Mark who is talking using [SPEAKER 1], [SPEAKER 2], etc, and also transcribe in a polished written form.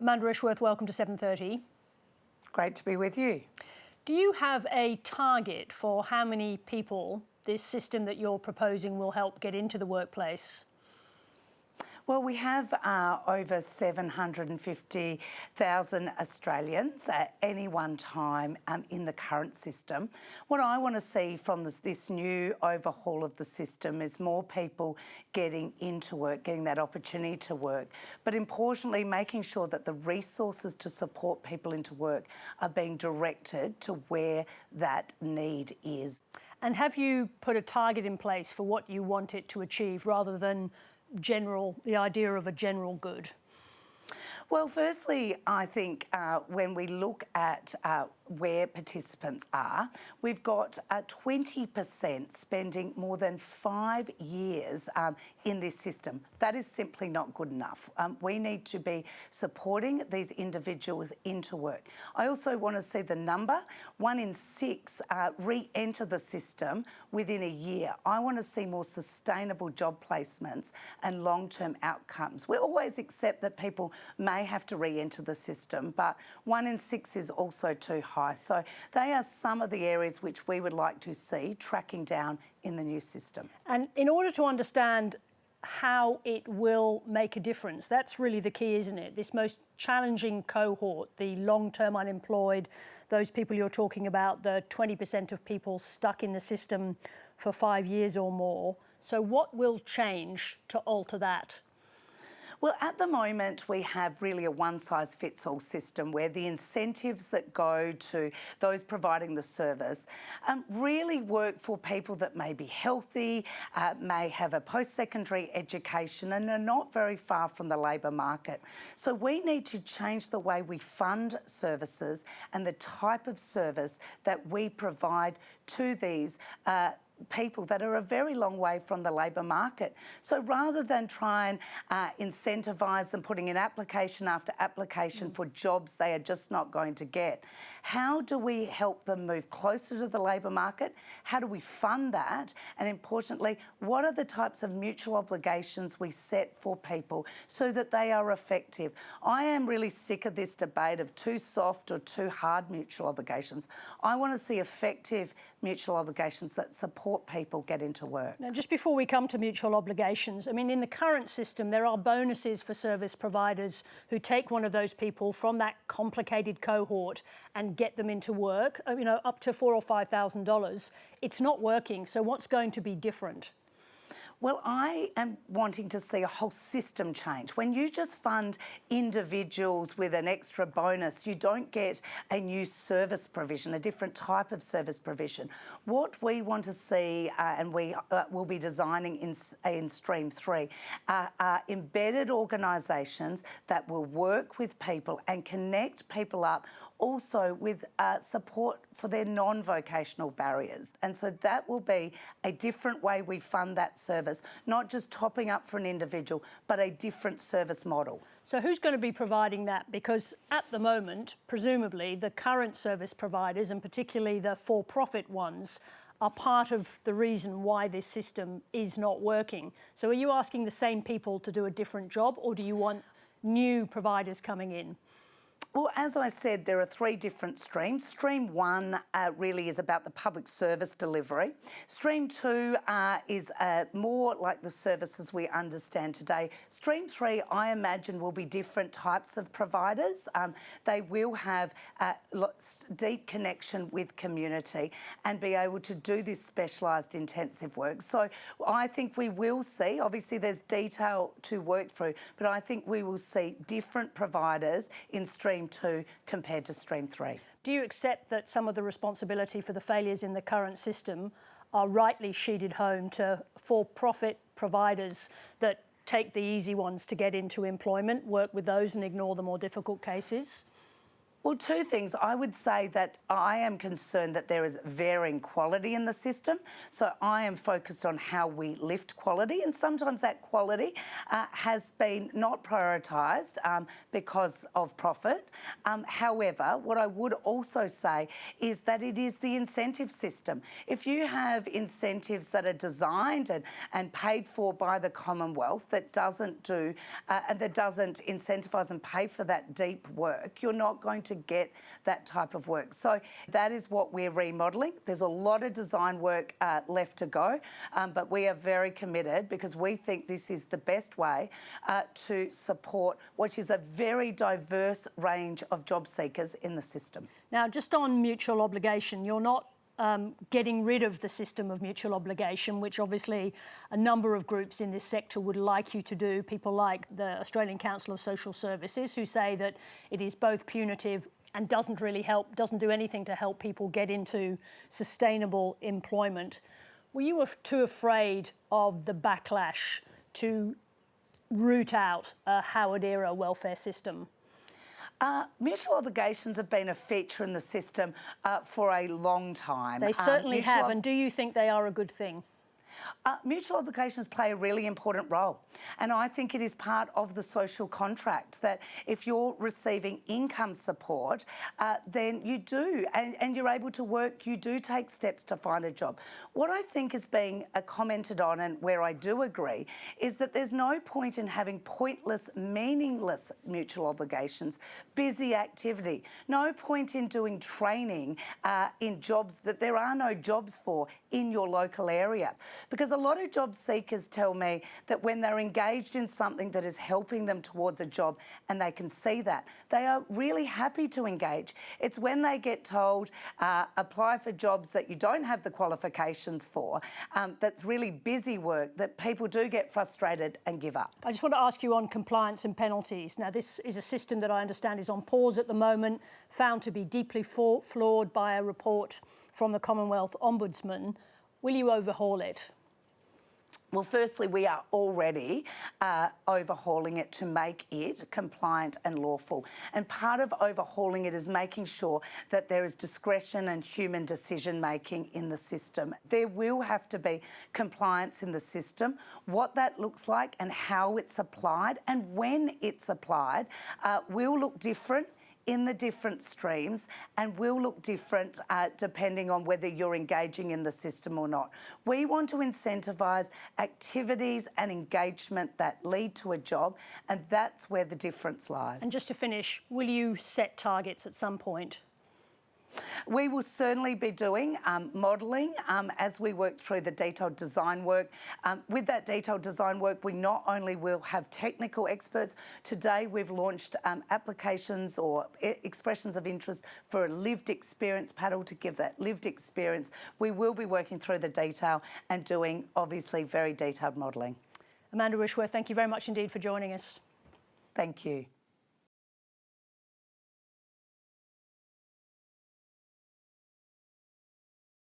[SPEAKER 1] Amanda Rishworth, welcome to 7:30.
[SPEAKER 2] Great to be with you.
[SPEAKER 1] Do you have a target for how many people this system that you're proposing will help get into the workplace?
[SPEAKER 2] Well, we have over 750,000 Australians at any one time in the current system. What I want to see from this new overhaul of the system is more people getting into work, getting that opportunity to work, but importantly, making sure that the resources to support people into work are being directed to where that need is.
[SPEAKER 1] And have you put a target in place for what you want it to achieve rather than the idea of a general good?
[SPEAKER 2] Well, firstly, I think when we look at where participants are, we've got 20% spending more than 5 years in this system. That is simply not good enough. We need to be supporting these individuals into work. I also want to see the number, 1 in 6 re-enter the system within a year. I want to see more sustainable job placements and long-term outcomes. We always accept that people may have to re-enter the system, but 1 in 6 is also too high. So they are some of the areas which we would like to see tracking down in the new system.
[SPEAKER 1] And in order to understand how it will make a difference, that's really the key, isn't it? This most challenging cohort, the long-term unemployed, those people you're talking about, the 20% of people stuck in the system for 5 years or more. So what will change to alter that?
[SPEAKER 2] Well, at the moment, we have really a one-size-fits-all system where the incentives that go to those providing the service really work for people that may be healthy, may have a post-secondary education and are not very far from the labour market. So we need to change the way we fund services and the type of service that we provide to these people that are a very long way from the labour market. So rather than try and incentivise them putting in application after application for jobs they are just not going to get, how do we help them move closer to the labour market? How do we fund that? And importantly, what are the types of mutual obligations we set for people so that they are effective? I am really sick of this debate of too soft or too hard mutual obligations. I want to see effective mutual obligations that support people get into work.
[SPEAKER 1] Now, just before we come to mutual obligations, I mean, in the current system, there are bonuses for service providers who take one of those people from that complicated cohort and get them into work, you know, up to $4,000 or $5,000. It's not working. So what's going to be different?
[SPEAKER 2] Well, I am wanting to see a whole system change. When you just fund individuals with an extra bonus, you don't get a new service provision, a different type of service provision. What we want to see, and we will be designing in Stream 3, are embedded organisations that will work with people and connect people up also with support for their non-vocational barriers. And so that will be a different way we fund that service, not just topping up for an individual, but a different service model.
[SPEAKER 1] So who's going to be providing that? Because at the moment, presumably, the current service providers, and particularly the for-profit ones, are part of the reason why this system is not working. So are you asking the same people to do a different job, or do you want new providers coming in?
[SPEAKER 2] Well, as I said, there are 3 different streams. Stream 1 really is about the public service delivery. Stream 2 is more like the services we understand today. Stream 3, I imagine, will be different types of providers. They will have deep connection with community and be able to do this specialised intensive work. So I think we will see, obviously there's detail to work through, but I think we will see different providers in Stream 2 compared to Stream 3.
[SPEAKER 1] Do you accept that some of the responsibility for the failures in the current system are rightly sheeted home to for-profit providers that take the easy ones to get into employment, work with those and ignore the more difficult cases?
[SPEAKER 2] Well, two things. I would say that I am concerned that there is varying quality in the system. So I am focused on how we lift quality, and sometimes that quality has been not prioritised because of profit. However, what I would also say is that it is the incentive system. If you have incentives that are designed and paid for by the Commonwealth that doesn't do and that doesn't incentivise and pay for that deep work, you're not going to get that type of work. So that is what we're remodelling. There's a lot of design work left to go, but we are very committed because we think this is the best way to support what is a very diverse range of job seekers in the system.
[SPEAKER 1] Now, just on mutual obligation, you're not getting rid of the system of mutual obligation, which obviously a number of groups in this sector would like you to do. People like the Australian Council of Social Services, who say that it is both punitive and doesn't really help, doesn't do anything to help people get into sustainable employment. Were you too afraid of the backlash to root out a Howard-era welfare system?
[SPEAKER 2] Mutual obligations have been a feature in the system for a long time.
[SPEAKER 1] They certainly have, and do you think they are a good thing?
[SPEAKER 2] Mutual obligations play a really important role, and I think it is part of the social contract that if you're receiving income support, then you do, and you're able to work, you do take steps to find a job. What I think is being commented on, and where I do agree, is that there's no point in having pointless, meaningless mutual obligations, busy activity, no point in doing training in jobs that there are no jobs for in your local area. Because a lot of job seekers tell me that when they're engaged in something that is helping them towards a job and they can see that, they are really happy to engage. It's when they get told, apply for jobs that you don't have the qualifications for, that's really busy work, that people do get frustrated and give up.
[SPEAKER 1] I just want to ask you on compliance and penalties. Now, this is a system that I understand is on pause at the moment, found to be deeply flawed by a report from the Commonwealth Ombudsman. Will you overhaul it?
[SPEAKER 2] Well, firstly, we are already overhauling it to make it compliant and lawful. And part of overhauling it is making sure that there is discretion and human decision-making in the system. There will have to be compliance in the system. What that looks like and how it's applied and when it's applied will look different in the different streams and will look different depending on whether you're engaging in the system or not. We want to incentivise activities and engagement that lead to a job, and that's where the difference lies.
[SPEAKER 1] And just to finish, will you set targets at some point?
[SPEAKER 2] We will certainly be doing modelling as we work through the detailed design work. With that detailed design work, we not only will have technical experts. Today we've launched applications or expressions of interest for a lived experience panel to give that lived experience. We will be working through the detail and doing obviously very detailed modelling.
[SPEAKER 1] Amanda Rishworth, thank you very much indeed for joining us.
[SPEAKER 2] Thank you.